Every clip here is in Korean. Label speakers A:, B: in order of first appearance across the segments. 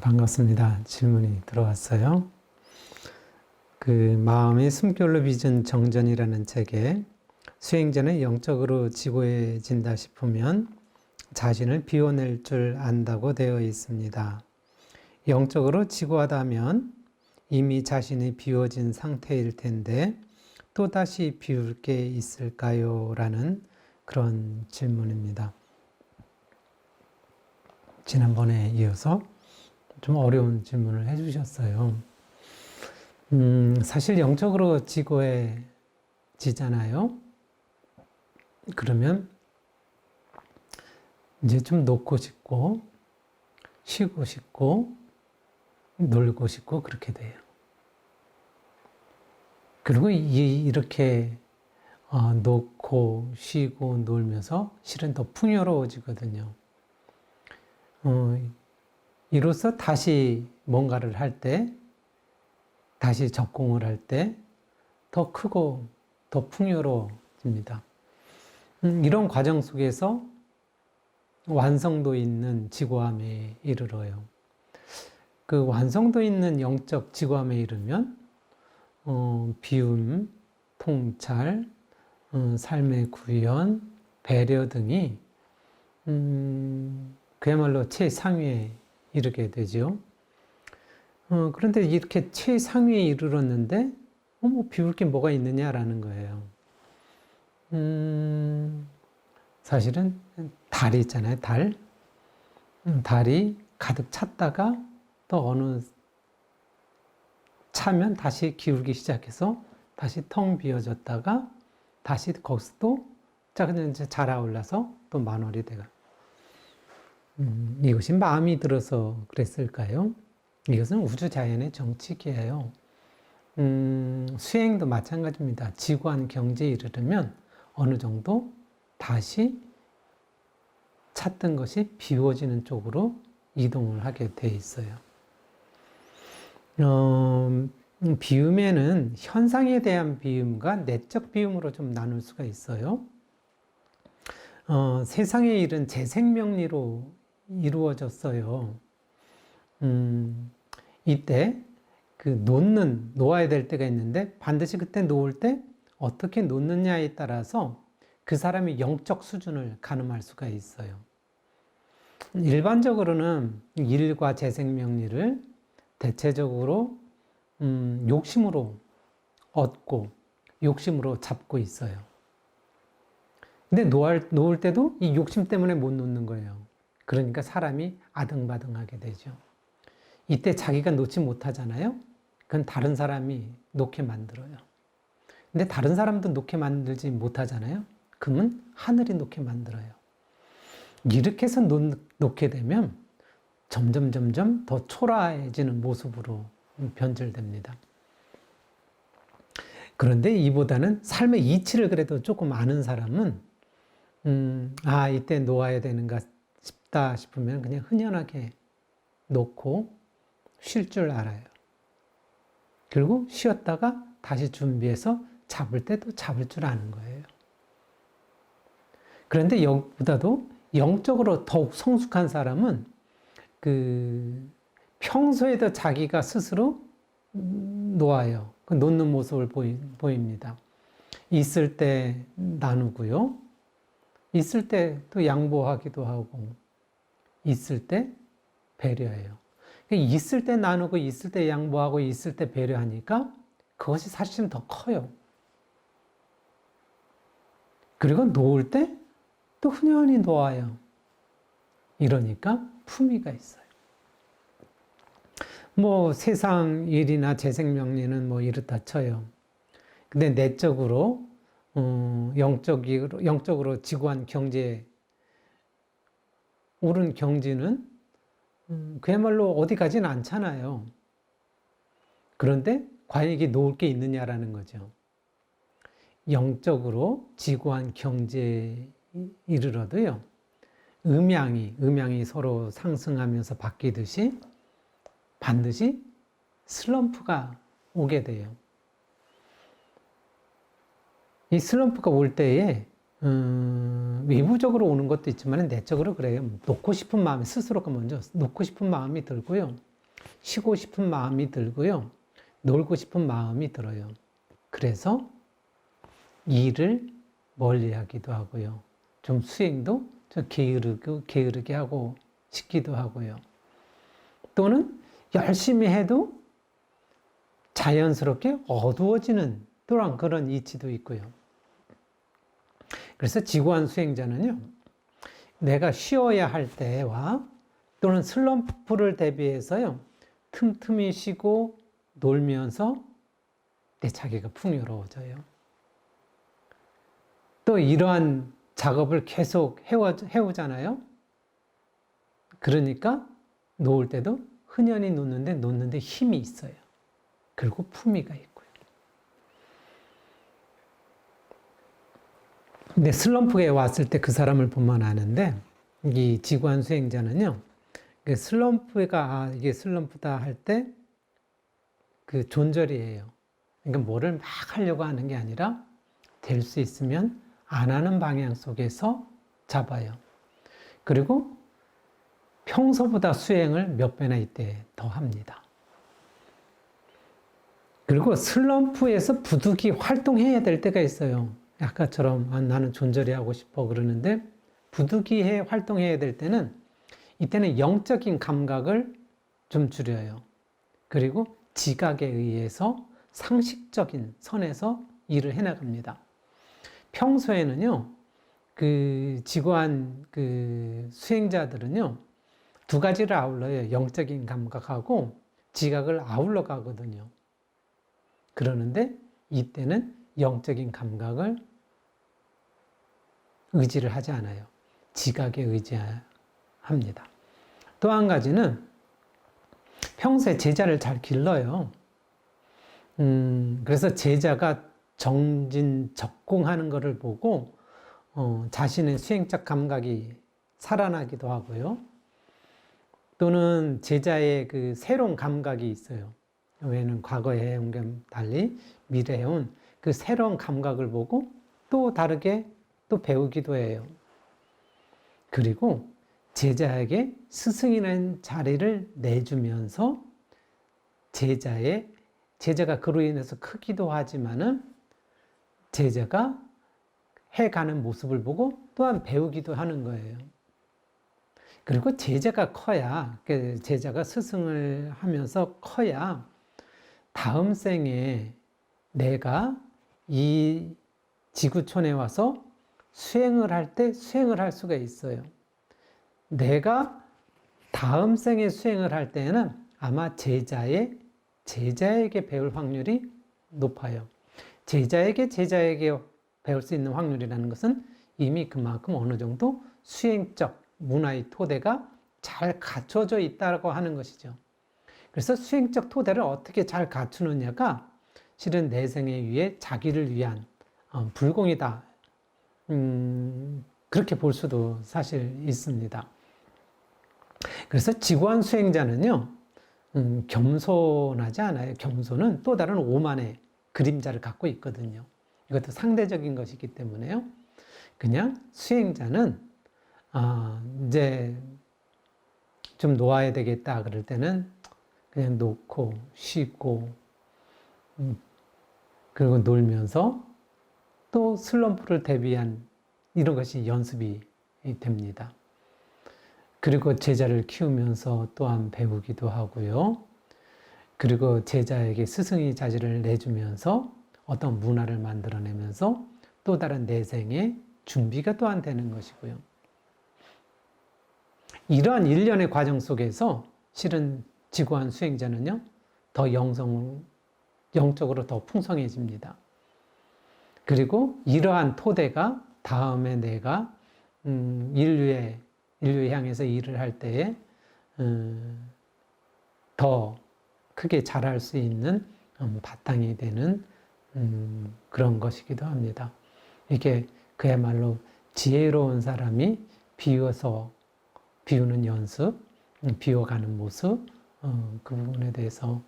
A: 반갑습니다. 질문이 들어왔어요. 마음의 숨결로 빚은 정전이라는 책에 수행자는 영적으로 지고해진다 싶으면 자신을 비워낼 줄 안다고 되어 있습니다. 영적으로 지고하다면 이미 자신이 비워진 상태일 텐데 또다시 비울 게 있을까요? 라는 그런 질문입니다. 지난번에 이어서 좀 어려운 질문을 해주셨어요. 사실 영적으로 지고해지잖아요. 그러면 이제 좀 놓고 싶고 쉬고 싶고 놀고 싶고 그렇게 돼요. 그리고 이렇게 놓고 쉬고 놀면서 실은 더 풍요로워지거든요. 이로써 다시 뭔가를 할 때, 다시 적공을 할 때 더 크고 더 풍요로워집니다. 이런 과정 속에서 완성도 있는 지고함에 이르러요. 그 완성도 있는 영적 지고함에 이르면 비움, 통찰, 삶의 구현, 배려 등이 그야말로 최상위에 이르게 되죠. 그런데 이렇게 최상위에 이르렀는데 뭐 비울 게 뭐가 있느냐라는 거예요. 사실은 달이 있잖아요. 달이 가득 찼다가 또 어느 차면 다시 기울기 시작해서 다시 텅 비어졌다가 다시 거기서 또 이제 자라올라서 또 만월이 되가. 이것이 마음이 들어서 그랬을까요? 이것은 우주 자연의 정칙이에요. 수행도 마찬가지입니다. 지구한 경지에 이르려면 어느 정도 다시 찾던 것이 비워지는 쪽으로 이동을 하게 돼 있어요. 비움에는 현상에 대한 비움과 내적 비움으로 좀 나눌 수가 있어요. 세상의 일은 재생명리로 이루어졌어요. 이때 놓아야 될 때가 있는데 반드시 그때 놓을 때 어떻게 놓느냐에 따라서 그 사람의 영적 수준을 가늠할 수가 있어요. 일반적으로는 일과 재생명리를 대체적으로 욕심으로 얻고 욕심으로 잡고 있어요. 근데 놓을 때도 이 욕심 때문에 못 놓는 거예요. 그러니까 사람이 아등바등하게 되죠. 이때 자기가 놓지 못하잖아요. 그건 다른 사람이 놓게 만들어요. 근데 다른 사람도 놓게 만들지 못하잖아요. 그러면 하늘이 놓게 만들어요. 이렇게 해서 놓게 되면 점점 더 초라해지는 모습으로 변질됩니다. 그런데 이보다는 삶의 이치를 그래도 조금 아는 사람은 이때 놓아야 되는가 싶다 싶으면 그냥 흔연하게 놓고 쉴 줄 알아요. 그리고 쉬었다가 다시 준비해서 잡을 때도 잡을 줄 아는 거예요. 그런데 여기보다도 영적으로 더욱 성숙한 사람은 평소에도 자기가 스스로 놓아요. 놓는 모습을 보입니다. 있을 때 나누고요. 있을 때 또 양보하기도 하고, 있을 때 배려해요. 있을 때 나누고, 있을 때 양보하고, 있을 때 배려하니까 그것이 사실은 더 커요. 그리고 놓을 때 또 흔연히 놓아요. 이러니까 품위가 있어요. 세상 일이나 재생명리는 이렇다 쳐요. 근데 내적으로, 영적으로 지구한 경지에 오른 경지는 그야말로 어디 가진 않잖아요. 그런데 과연 이게 놓을 게 있느냐라는 거죠. 영적으로 지구한 경지에 이르러도요, 음양이 서로 상승하면서 바뀌듯이 반드시 슬럼프가 오게 돼요. 이 슬럼프가 올 때에 외부적으로 오는 것도 있지만 내적으로 그래요. 놓고 싶은 마음이 스스로가 먼저 놓고 싶은 마음이 들고요. 쉬고 싶은 마음이 들고요. 놀고 싶은 마음이 들어요. 그래서 일을 멀리 하기도 하고요. 좀 수행도 좀 게으르게 하고 싶기도 하고요. 또는 열심히 해도 자연스럽게 어두워지는 또한 그런 이치도 있고요. 그래서 지구한 수행자는요, 내가 쉬어야 할 때와 또는 슬럼프를 대비해서요, 틈틈이 쉬고 놀면서 내 자기가 풍요로워져요. 또 이러한 작업을 계속 해오잖아요. 그러니까 놓을 때도 흔연히 놓는데 힘이 있어요. 그리고 품위가 있고요. 근데 슬럼프에 왔을 때 그 사람을 보면 아는데, 이 지구한 수행자는요, 슬럼프가, 이게 슬럼프다 할 때 그 존절이에요. 그러니까 뭐를 막 하려고 하는 게 아니라 될 수 있으면 안 하는 방향 속에서 잡아요. 그리고 평소보다 수행을 몇 배나 이때 더 합니다. 그리고 슬럼프에서 부득이 활동해야 될 때가 있어요. 아까처럼 나는 존절이 하고 싶어 그러는데 부득이 활동해야 될 때는 이때는 영적인 감각을 좀 줄여요. 그리고 지각에 의해서 상식적인 선에서 일을 해나갑니다. 평소에는요, 그 지구한 그 수행자들은요, 두 가지를 아울러요. 영적인 감각하고 지각을 아울러 가거든요. 그러는데 이때는 영적인 감각을 의지를 하지 않아요. 지각에 의지합니다. 또 한 가지는 평소에 제자를 잘 길러요. 그래서 제자가 정진적공하는 것을 보고 자신의 수행적 감각이 살아나기도 하고요. 또는 제자의 그 새로운 감각이 있어요. 왜냐하면 과거에 해온 게 달리 미래에 해온 그 새로운 감각을 보고 또 다르게 또 배우기도 해요. 그리고 제자에게 스승이라는 자리를 내주면서 제자가 그로 인해서 크기도 하지만은 제자가 해가는 모습을 보고 또한 배우기도 하는 거예요. 그리고 제자가 커야, 제자가 스승을 하면서 커야 다음 생에 내가 이 지구촌에 와서 수행을 할 때 수행을 할 수가 있어요. 내가 다음 생에 수행을 할 때는 아마 제자에게 배울 확률이 높아요. 제자에게 배울 수 있는 확률이라는 것은 이미 그만큼 어느 정도 수행적 문화의 토대가 잘 갖춰져 있다고 하는 것이죠. 그래서 수행적 토대를 어떻게 잘 갖추느냐가 실은 내생에 의해 자기를 위한 불공이다. 그렇게 볼 수도 사실 있습니다. 그래서 지구한 수행자는요, 겸손하지 않아요. 겸손은 또 다른 오만의 그림자를 갖고 있거든요. 이것도 상대적인 것이기 때문에요. 그냥 수행자는 이제 좀 놓아야 되겠다 그럴 때는 그냥 놓고 쉬고 그리고 놀면서 또 슬럼프를 대비한 이런 것이 연습이 됩니다. 그리고 제자를 키우면서 또한 배우기도 하고요. 그리고 제자에게 스승의 자질을 내주면서 어떤 문화를 만들어내면서 또 다른 내생의 준비가 또한 되는 것이고요. 이러한 일련의 과정 속에서 실은 지구한 수행자는요, 더 영적으로 더 풍성해집니다. 그리고 이러한 토대가 다음에 내가 인류에 향해서 일을 할 때에 더 크게 자랄 수 있는 바탕이 되는 그런 것이기도 합니다. 이게 그야말로 지혜로운 사람이 비우는 연습, 비워가는 모습, 그 부분에 대해서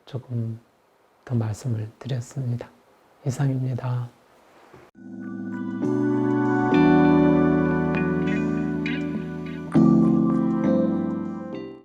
A: 조금 더 말씀을 드렸습니다. 이상입니다.